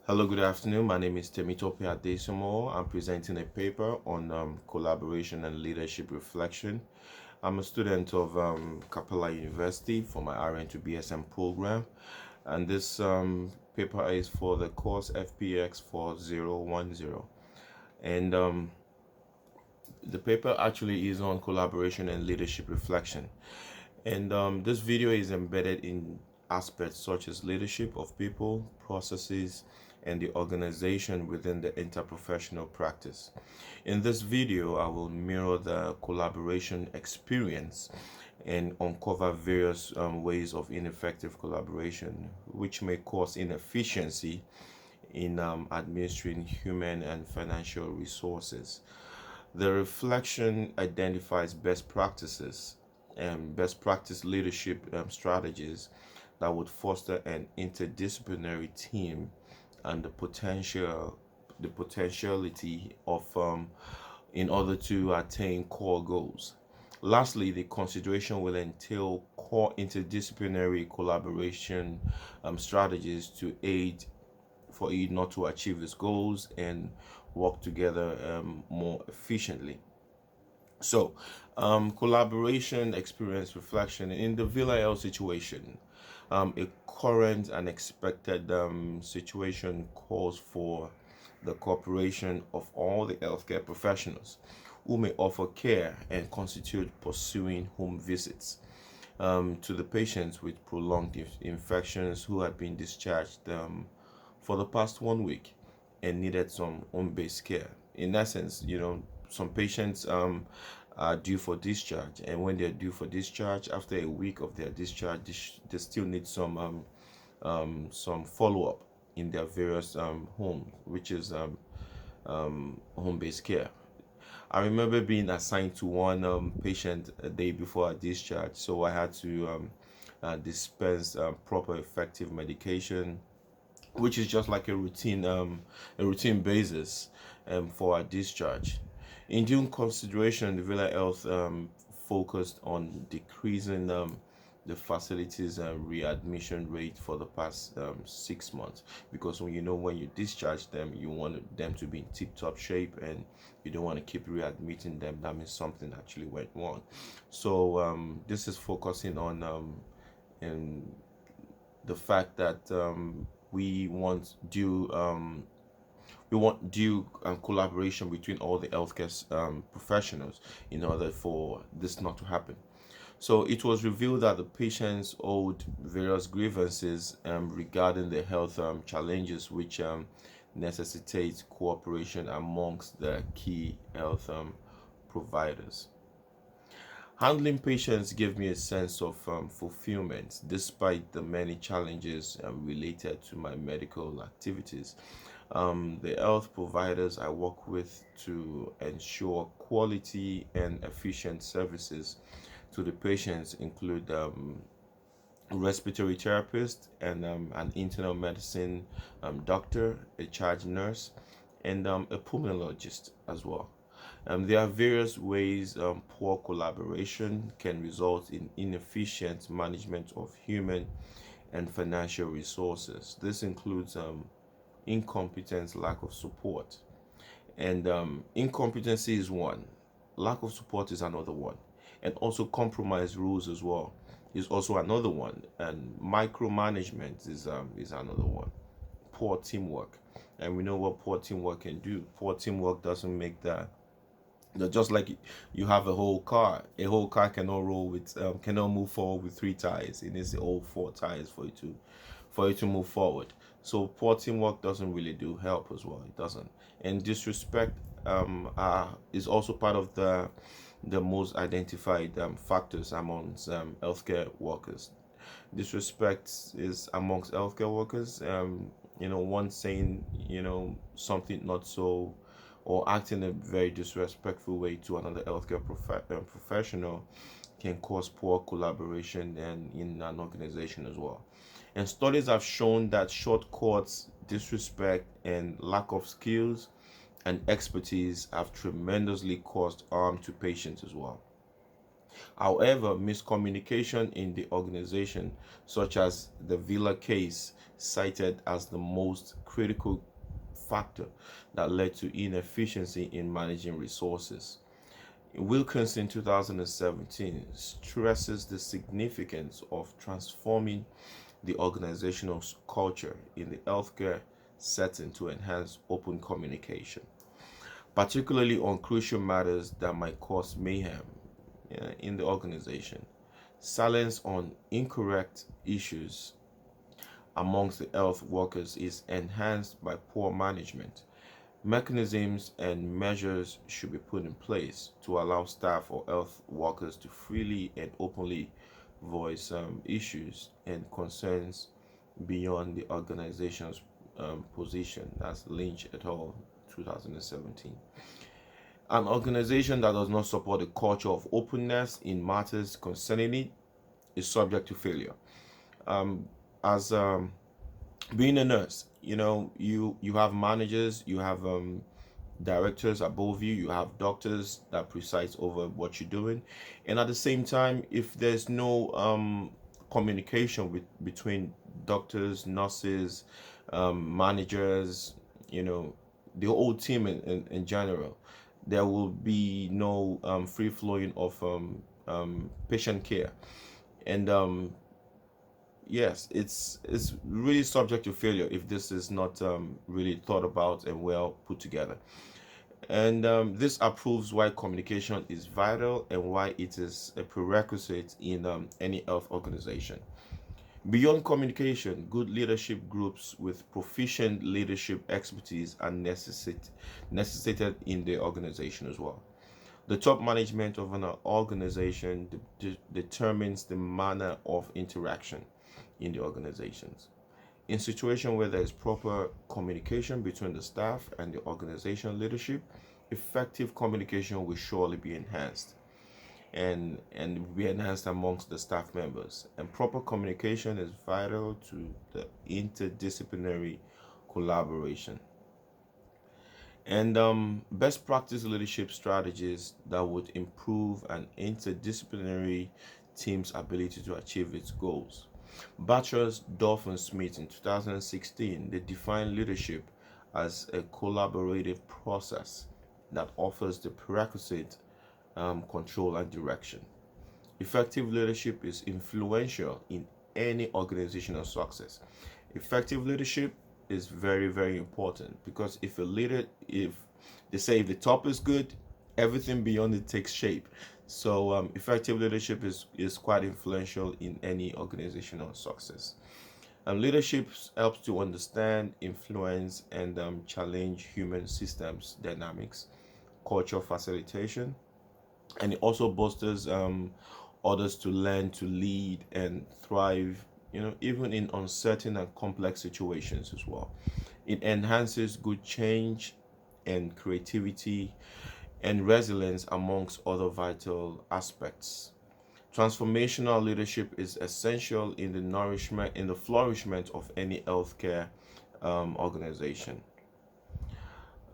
Hello, good afternoon. My name is Temitope Adesimo. I'm presenting a paper on collaboration and leadership reflection. I'm a student of Capella University for my RN to BSM program, and this paper is for the course FPX 4010. And the paper actually is on collaboration and leadership reflection. And this video is embedded in aspects such as leadership of people, processes, and the organization within the interprofessional practice. In this video, I will mirror the collaboration experience and uncover various ways of ineffective collaboration, which may cause inefficiency in administering human and financial resources. The reflection identifies best practices and best practice leadership strategies that would foster an interdisciplinary team and the potentiality of in order to attain core goals. Lastly, the consideration will entail core interdisciplinary collaboration strategies to aid for it not to achieve its goals and work together more efficiently. So, collaboration, experience, reflection. In the Villa L situation, a current and expected situation calls for the cooperation of all the healthcare professionals who may offer care and constitute pursuing home visits to the patients with prolonged infections who had been discharged for the past 1 week and needed some home-based care. In essence, some patients are due for discharge, and when they're due for discharge, after a week of their discharge, they still need some follow-up in their various homes, which is home-based care. I remember being assigned to one patient a day before I discharged, so I had to dispense proper effective medication, which is just like a routine basis for our discharge. In due consideration, the Villa Health focused on decreasing the facility's readmission rate for the past 6 months, because when you discharge them, you want them to be in tip-top shape, and you don't want to keep readmitting them. That means something actually went wrong. So this is focusing on in the fact that we want due collaboration between all the healthcare professionals in order for this not to happen. So it was revealed that the patients owed various grievances regarding the health challenges, which necessitate cooperation amongst the key health providers. Handling patients gave me a sense of fulfillment despite the many challenges related to my medical activities. The health providers I work with to ensure quality and efficient services to the patients include respiratory therapist and an internal medicine doctor, a charge nurse, and a pulmonologist as well. There are various ways poor collaboration can result in inefficient management of human and financial resources. This includes incompetence, lack of support. And incompetency is one, lack of support is another one, and also compromise rules as well is also another one, and micromanagement is another one. Poor teamwork, and we know what poor teamwork can do. Poor teamwork doesn't make that. Just like you have a whole car cannot roll with cannot move forward with three tires. It needs all four tires for it to move forward. So poor teamwork doesn't really do help as well. It doesn't. And disrespect is also part of the most identified factors amongst healthcare workers. Disrespect is amongst healthcare workers. One saying something not so, or acting in a very disrespectful way to another healthcare professional can cause poor collaboration and in an organization as well. And studies have shown that shortcuts, disrespect, and lack of skills and expertise have tremendously caused harm to patients as well. However, miscommunication in the organization, such as the Villa case, cited as the most critical factor that led to inefficiency in managing resources. Wilkinson 2017 stresses the significance of transforming the organizational culture in the healthcare setting to enhance open communication, particularly on crucial matters that might cause mayhem in the organization. Silence on incorrect issues amongst the health workers is enhanced by poor management. Mechanisms and measures should be put in place to allow staff or health workers to freely and openly voice issues and concerns beyond the organization's position. That's Lynch et al. 2017. An organization that does not support a culture of openness in matters concerning it is subject to failure. Um, as being a nurse, you have managers, you have directors above you, you have doctors that preside over what you're doing, and at the same time, if there's no communication between doctors, nurses, managers, you know, the whole team in general, there will be no free flowing of patient care, and yes, it's really subject to failure if this is not really thought about and well put together. And this approves why communication is vital and why it is a prerequisite in any health organization. Beyond communication, good leadership groups with proficient leadership expertise are necessitated in the organization as well. The top management of an organization determines the manner of interaction in the organizations. In situations where there is proper communication between the staff and the organization leadership, effective communication will surely be enhanced and be enhanced amongst the staff members. And proper communication is vital to the interdisciplinary collaboration. And best practice leadership strategies that would improve an interdisciplinary team's ability to achieve its goals. Bachelor's Duff and Smith in 2016, they define leadership as a collaborative process that offers the prerequisite control and direction. Effective leadership is influential in any organizational success. Effective leadership is very, very important because if a leader, if they say if the top is good, everything beyond it takes shape. So effective leadership is quite influential in any organizational success. And leadership helps to understand, influence, and challenge human systems dynamics, culture facilitation, and it also bolsters others to learn to lead and thrive, even in uncertain and complex situations as well. It enhances good change and creativity and resilience amongst other vital aspects. Transformational leadership is essential in the flourishment of any healthcare organization.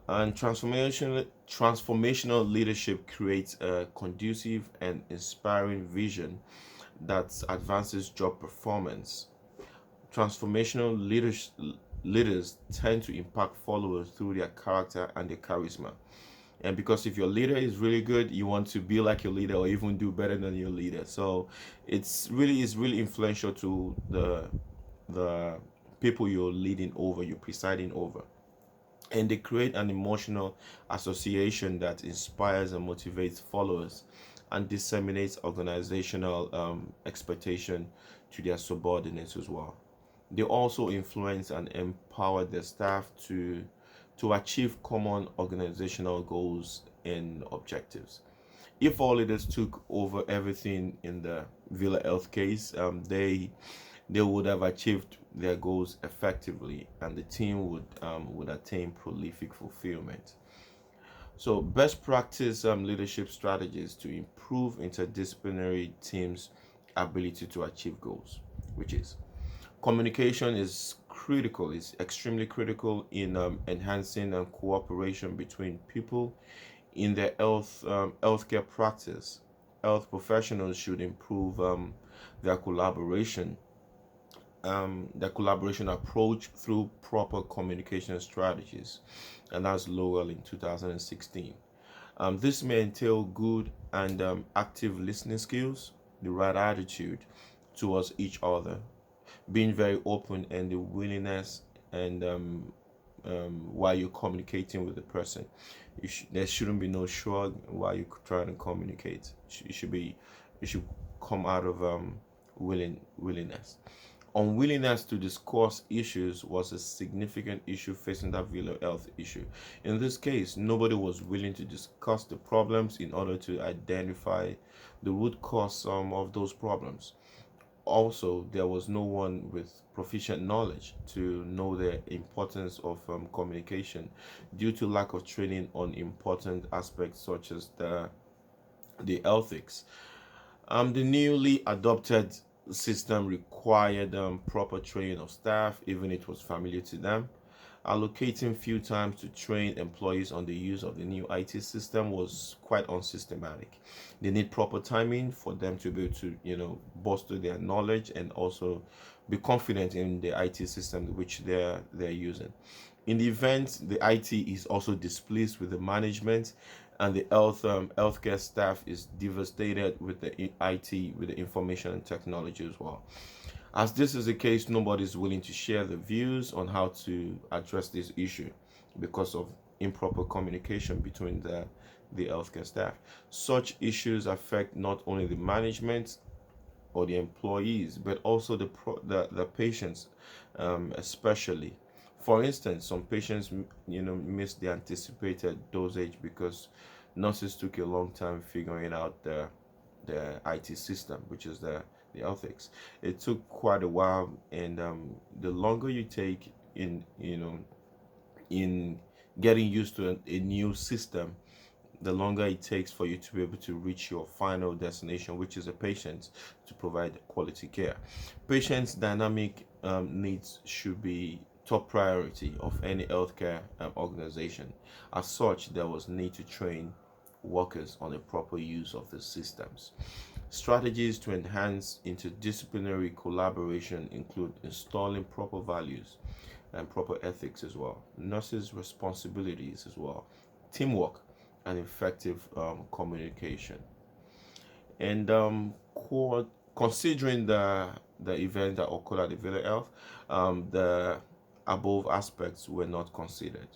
And transformational leadership creates a conducive and inspiring vision that advances job performance. Transformational leaders tend to impact followers through their character and their charisma. And because if your leader is really good, you want to be like your leader or even do better than your leader. So it's really influential to the people you're leading over, you're presiding over. And they create an emotional association that inspires and motivates followers and disseminates organizational expectation to their subordinates as well. They also influence and empower their staff to achieve common organizational goals and objectives. If all leaders took over everything in the Villa Health case, they would have achieved their goals effectively, and the team would attain prolific fulfillment. So, best practice leadership strategies to improve interdisciplinary teams' ability to achieve goals, which is communication is critical, is extremely critical in enhancing cooperation between people in their healthcare practice. health professionals should improve their collaboration approach through proper communication strategies, and that's Lowell in 2016. This may entail good and active listening skills, the right attitude towards each other, being very open, and the willingness and while you're communicating with the person. There shouldn't be no shrug while you're trying to communicate. It should come out of willingness. Unwillingness to discuss issues was a significant issue facing that behavioral health issue. In this case, nobody was willing to discuss the problems in order to identify the root cause of those problems. Also, there was no one with proficient knowledge to know the importance of communication due to lack of training on important aspects such as the ethics. The newly adopted system required proper training of staff, even it was familiar to them. Allocating few times to train employees on the use of the new IT system was quite unsystematic. They need proper timing for them to be able to, bolster their knowledge and also be confident in the IT system which they're using. In the event the IT is also displeased with the management, and the healthcare staff is devastated with the IT, with the information and technology as well. As this is the case, nobody is willing to share the views on how to address this issue because of improper communication between the healthcare staff. Such issues affect not only the management or the employees, but also the patients, especially. For instance, some patients, miss the anticipated dosage because nurses took a long time figuring out the IT system, which is the ethics. It took quite a while, and the longer you take in getting used to a new system, the longer it takes for you to be able to reach your final destination, which is a patient, to provide quality care. Patients' dynamic needs should be top priority of any healthcare organization. As such, there was need to train workers on the proper use of the systems. Strategies to enhance interdisciplinary collaboration include installing proper values and proper ethics as well, nurses' responsibilities as well, teamwork, and effective communication. And considering the event that occurred at the Villa Health, the above aspects were not considered.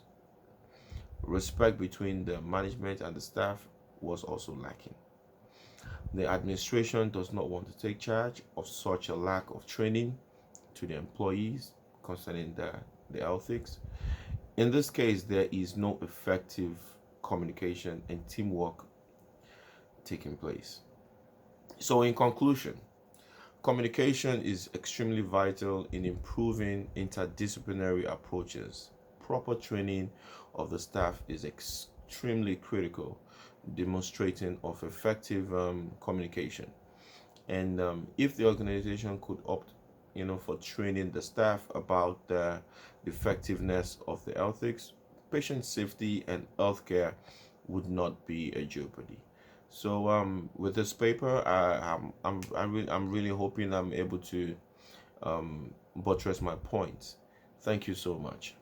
Respect between the management and the staff was also lacking. The administration does not want to take charge of such a lack of training to the employees concerning the ethics. In this case, there is no effective communication and teamwork taking place. So, in conclusion, communication is extremely vital in improving interdisciplinary approaches. Proper training of the staff is extremely critical, demonstrating of effective communication. And if the organization could opt, for training the staff about the effectiveness of the ethics, patient safety and healthcare would not be a jeopardy. So with this paper, I'm really hoping I'm able to buttress my points. Thank you so much.